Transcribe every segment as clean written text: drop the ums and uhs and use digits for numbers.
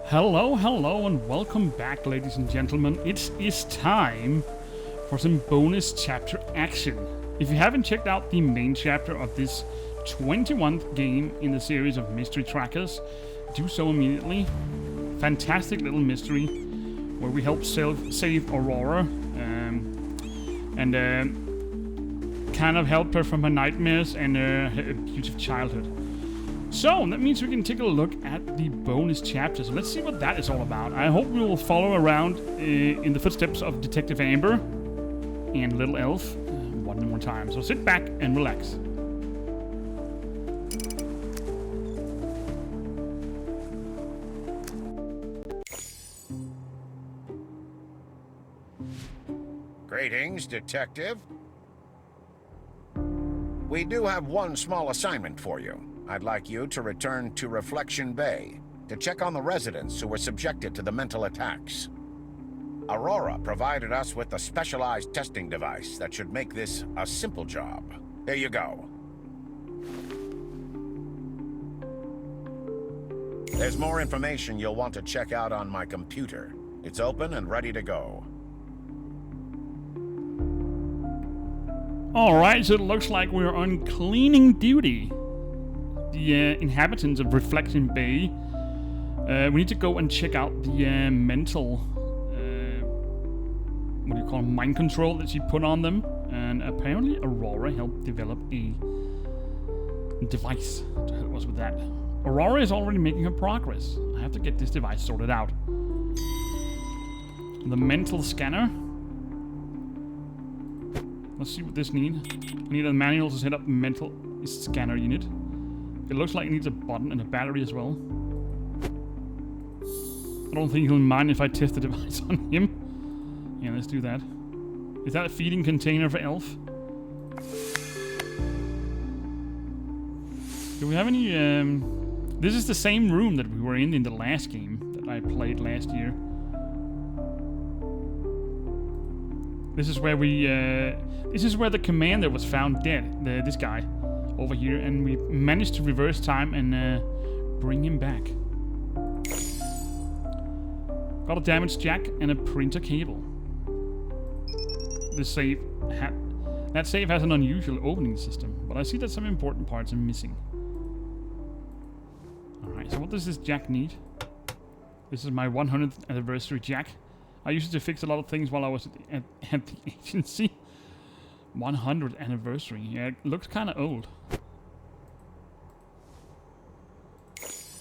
Hello, hello, and welcome back, ladies and gentlemen. It is time for some bonus chapter action. If you haven't checked out the main chapter of this 21st game in the series of mystery trackers, do so immediately. Fantastic little mystery where we help save Aurora and kind of help her from her nightmares and her abusive childhood. So, that means we can take a look at the bonus chapters. Let's see what that is all about. I hope we will follow around in the footsteps of Detective Amber and Little Elf one more time. So sit back and relax. Greetings, Detective. We do have one small assignment for you. I'd like you to return to Reflection Bay to check on the residents who were subjected to the mental attacks. Aurora provided us with a specialized testing device that should make this a simple job. Here you go. There's more information you'll want to check out on my computer. It's open and ready to go. Alright, so it looks like we're on cleaning duty. The inhabitants of Reflection Bay. We need to go and check out the mental, what do you call it, mind control that she put on them. And apparently Aurora helped develop a device to help us with that. Aurora is already making her progress. I have to get this device sorted out. The mental scanner. Let's see what this needs. I need a manual to set up the mental scanner unit. It looks like it needs a button and a battery as well. I don't think he'll mind if I test the device on him. Yeah, let's do that. Is that a feeding container for Elf? Do we have any... This is the same room that we were in the last game that I played last year. This is where we... this is where the commander was found dead. This guy. Over here, and we managed to reverse time and bring him back. Got a damaged jack and a printer cable. This safe that safe has an unusual opening system, but I see that some important parts are missing. Alright, so what does this jack need? This is my 100th anniversary jack. I used it to fix a lot of things while I was at the agency. 100th anniversary. Yeah, it looks kind of old.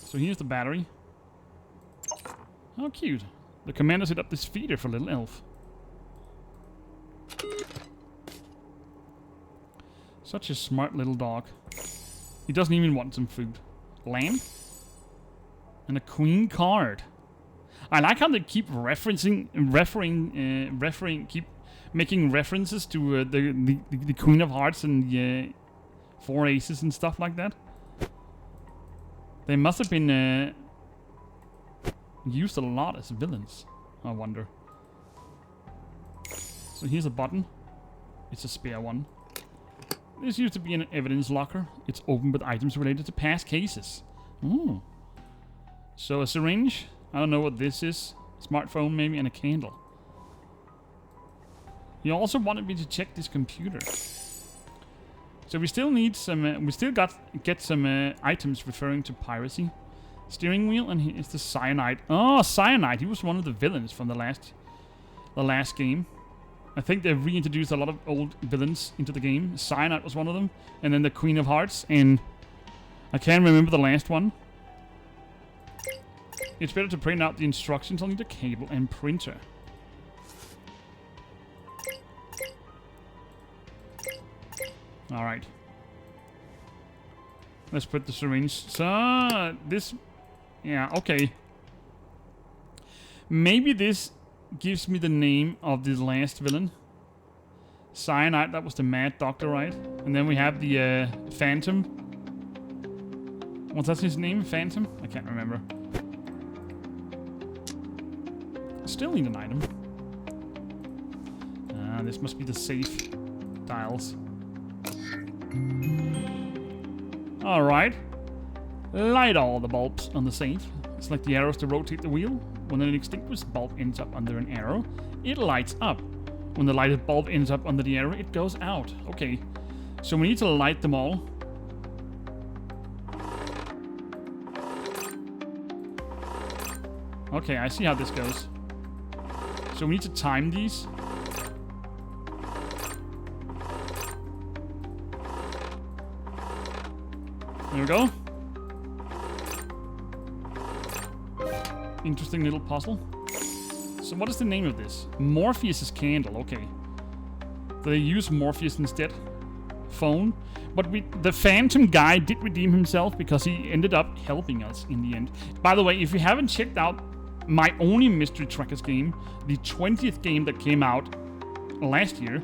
So here's the battery. How cute. The commander set up this feeder for Little Elf. Such a smart little dog. He doesn't even want some food. Lamb? And a queen card. I like how they keep keep making references to the Queen of Hearts and the 4 aces and stuff like that. They must have been used a lot as villains, I wonder. So here's a button. It's a spare one. This used to be an evidence locker. It's open with items related to past cases. Ooh. So a syringe. I don't know what this is. Smartphone maybe, and a candle. He also wanted me to check this computer. So we still need some. We still get some items referring to piracy. Steering wheel, and here's the cyanide. Oh, cyanide! He was one of the villains from the last game. I think they've reintroduced a lot of old villains into the game. Cyanide was one of them, and then the Queen of Hearts, and I can't remember the last one. It's better to print out the instructions. I'll need a cable and printer. Alright. Let's put the syringe. So, this... Yeah, okay. Maybe this gives me the name of the last villain. Cyanide, that was the Mad Doctor, right? And then we have the Phantom. What's that his name? Phantom? I can't remember. Still need an item. This must be the safe dials. Alright. Light all the bulbs on the safe. It's like the arrows to rotate the wheel. When an extinguished bulb ends up under an arrow, it lights up. When the lighted bulb ends up under the arrow, it goes out. Okay. So we need to light them all. Okay, I see how this goes. So we need to time these. There we go. Interesting little puzzle. So what is the name of this? Morpheus's candle, okay. Do they use Morpheus instead? Phone. But the Phantom guy did redeem himself because he ended up helping us in the end. By the way, if you haven't checked out my only Mystery Trackers game, the 20th game that came out last year,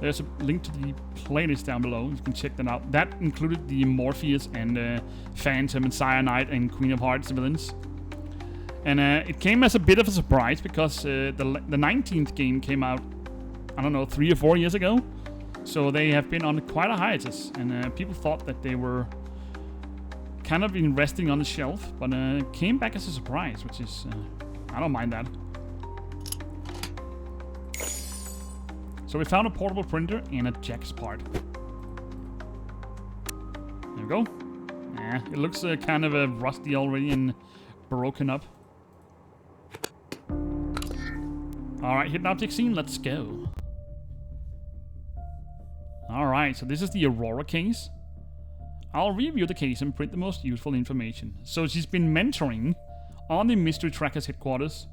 there's a link to the playlist down below. You can check that out. That included the Morpheus and Phantom and Cyanide and Queen of Hearts villains. And it came as a bit of a surprise because the 19th game came out, I don't know, 3 or 4 years ago. So they have been on quite a hiatus. And people thought that they were kind of been resting on the shelf. But came back as a surprise, which is... I don't mind that. So we found a portable printer and a Jack's part. There we go. It looks kind of rusty already and broken up. Alright, hidden object scene, let's go. Alright, so this is the Aurora case. I'll review the case and print the most useful information. So she's been mentoring on the Mystery Trackers headquarters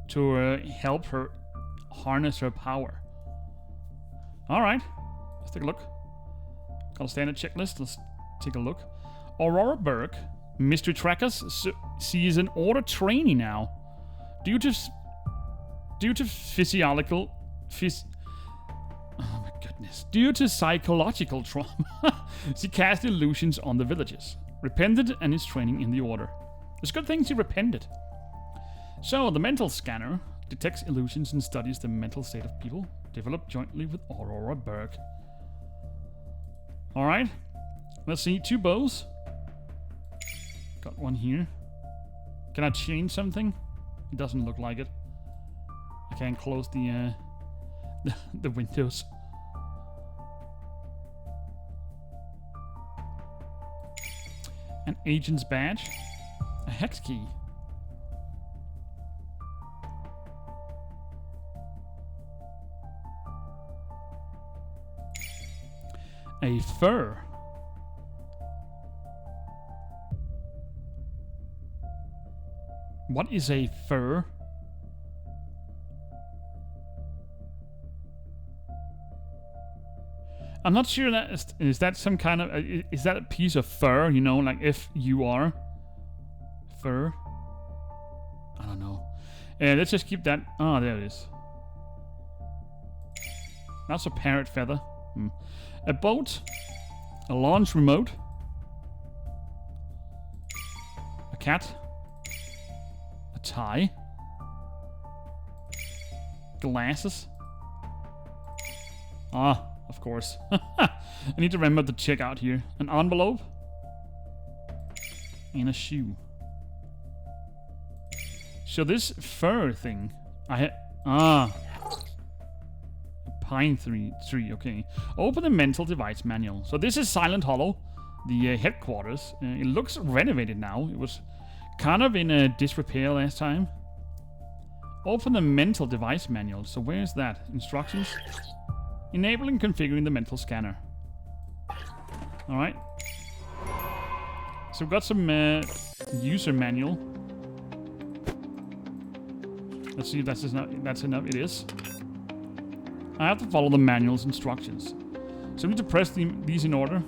to help her harness her power. Alright, let's take a look. Got a standard checklist, let's take a look. Aurora Burke, Mystery Trackers, she is in order trainee now. Due to psychological trauma, she cast illusions on the villagers, repented, and is training in the order. It's a good thing she repented. So, the mental scanner detects illusions and studies the mental state of people, developed jointly with Aurora Burke. Alright, let's see, 2 bows. Got one here. Can I change something? It doesn't look like it. I can't close the the windows. An agent's badge. A hex key. A fur. What is a fur? I'm not sure that is that some kind of is that a piece of fur, you know, like F-U-R fur. I don't know. Let's just keep that. Oh, there it is. That's a parrot feather. A boat, a launch remote, a cat, a tie, glasses. Ah, of course. I need to remember to check out here. An envelope and a shoe. So this fur thing, a pine tree, okay. Open the mental device manual. So this is Silent Hollow, the headquarters. It looks renovated now. It was kind of in a disrepair last time. Open the mental device manual. So where's that? Instructions. Enabling configuring the mental scanner. Alright. So we've got some user manual. Let's see if that's enough. It is. I have to follow the manual's instructions. So I need to press these in order.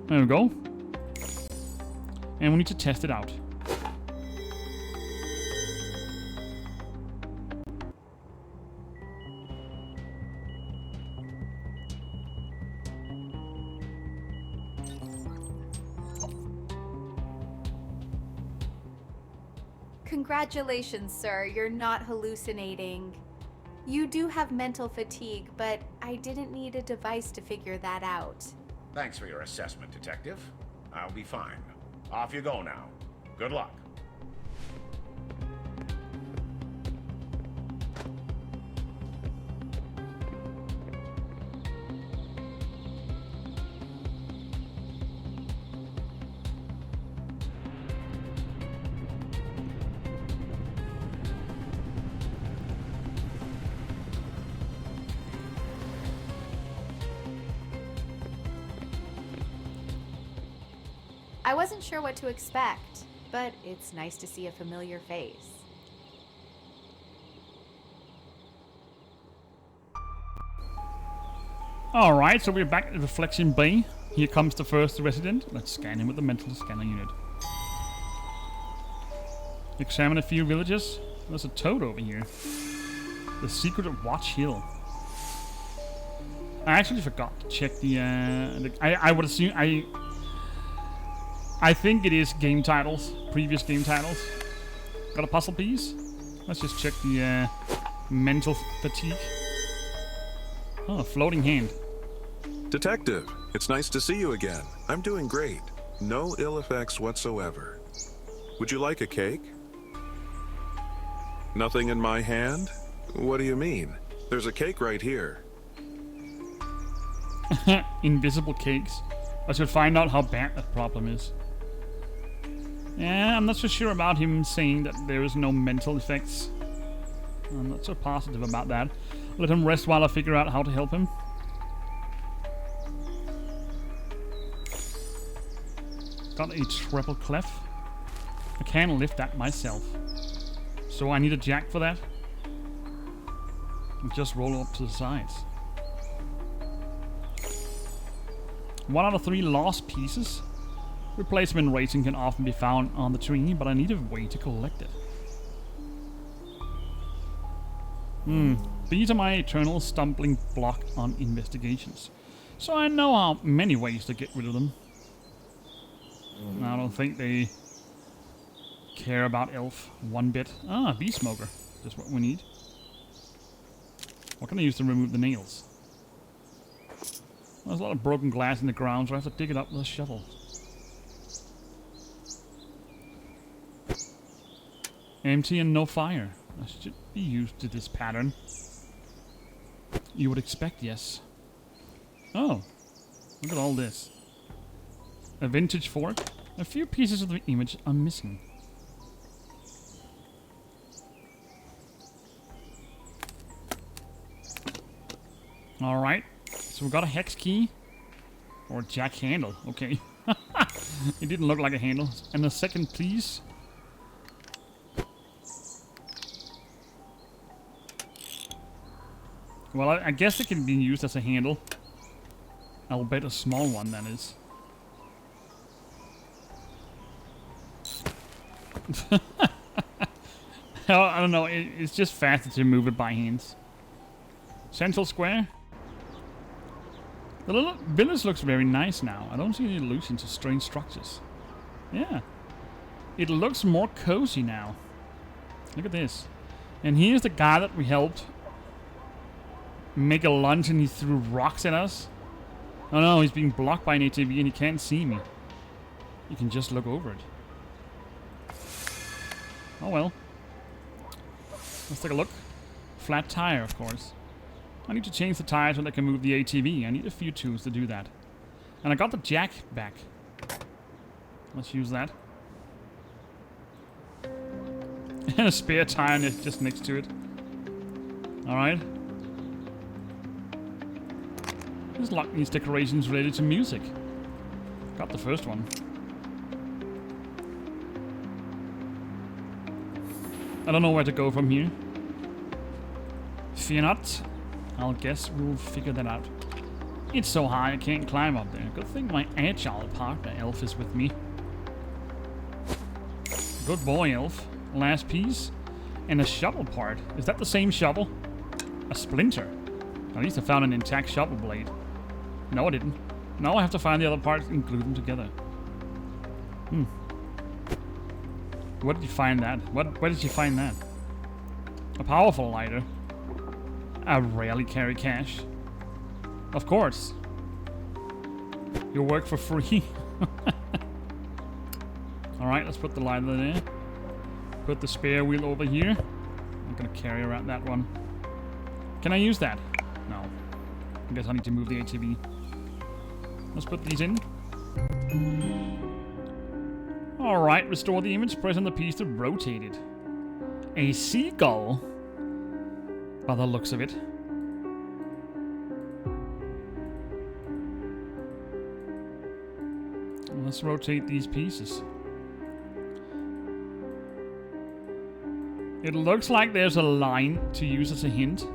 There we go. And we need to test it out. Congratulations, sir. You're not hallucinating. You do have mental fatigue, but I didn't need a device to figure that out. Thanks for your assessment, Detective. I'll be fine. Off you go now. Good luck. I wasn't sure what to expect, but it's nice to see a familiar face. Alright, so we're back at Reflection Bay. Here comes the first resident. Let's scan him with the mental scanner unit. Examine a few villages. There's a toad over here. The secret of Watch Hill. I actually forgot to check I would assume I think it is game titles, previous game titles. Got a puzzle piece? Let's just check the mental fatigue. Oh, a floating hand. Detective, it's nice to see you again. I'm doing great. No ill effects whatsoever. Would you like a cake? Nothing in my hand? What do you mean? There's a cake right here. Invisible cakes. I should find out how bad that problem is. Yeah, I'm not so sure about him saying that there is no mental effects. I'm not so positive about that. Let him rest while I figure out how to help him. Got a treble clef. I can't lift that myself. So I need a jack for that. And just roll up to the sides. 1 out of 3 lost pieces. Replacement rating can often be found on the tree, but I need a way to collect it. These are my eternal stumbling block on investigations. So I know how many ways to get rid of them. I don't think they care about Elf one bit. Ah, bee smoker. That's what we need. What can I use to remove the nails? There's a lot of broken glass in the ground, so I have to dig it up with a shovel. Empty and no fire. I should be used to this pattern. You would expect, yes. Oh, look at all this. A vintage fork. A few pieces of the image are missing. Alright, so we got a hex key. Or a jack handle, okay. It didn't look like a handle. And a second, please. Well, I guess it can be used as a handle. I'll bet a small one, that is. I don't know, it's just faster to move it by hands. Central square. The little village looks very nice now. I don't see any allusion to strange structures. Yeah. It looks more cozy now. Look at this. And here's the guy that we helped make a lunge and he threw rocks at us. Oh no, he's being blocked by an ATV and he can't see me. You can just look over it. Oh well. Let's take a look. Flat tire, of course. I need to change the tire so that I can move the ATV. I need a few tools to do that. And I got the jack back. Let's use that. And a spare tire just next to it. Alright. Let's lock these decorations related to music. Got the first one. I don't know where to go from here. Fear not. I'll guess we'll figure that out. It's so high I can't climb up there. Good thing my agile partner Elf is with me. Good boy, Elf. Last piece. And a shovel part. Is that the same shovel? A splinter. At least I found an intact shovel blade. No, I didn't. Now I have to find the other parts and glue them together. Where did you find that? Where did you find that? A powerful lighter. I rarely carry cash. Of course. Your work for free. Alright, let's put the lighter there. Put the spare wheel over here. I'm gonna carry around that one. Can I use that? No. I guess I need to move the ATV. Let's put these in. Alright, restore the image. Press on the piece to rotate it. A seagull? By the looks of it. Let's rotate these pieces. It looks like there's a line to use as a hint.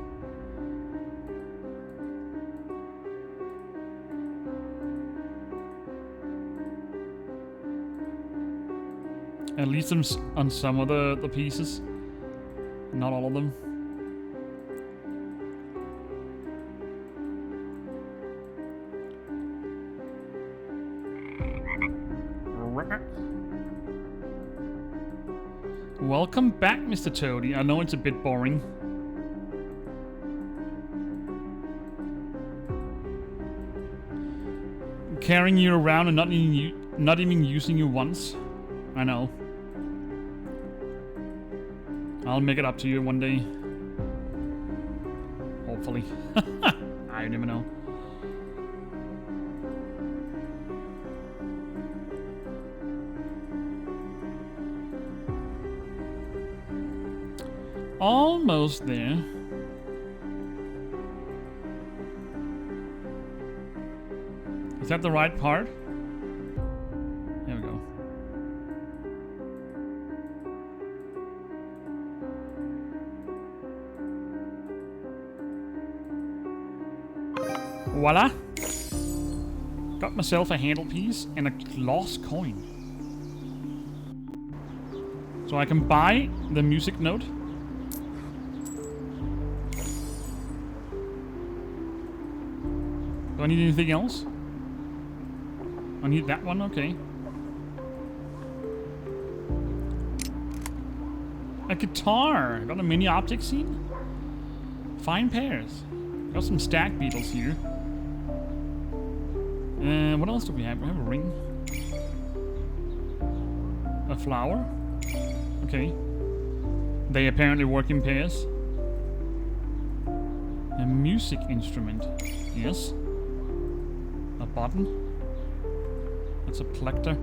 At least on some of the pieces. Not all of them. Welcome back, Mr. Toady. I know it's a bit boring. Carrying you around and not even using you once. I know. I'll make it up to you one day. Hopefully. I never know. Almost there. Is that the right part? There we go. Voila! Got myself a handle piece and a gloss coin. So I can buy the music note. Do I need anything else? I need that one, okay. A guitar! Got a mini object scene? Fine pairs. Got some stack beetles here. What else do we have? We have a ring. A flower? Okay. They apparently work in pairs. A music instrument. Yes. A button. That's a collector.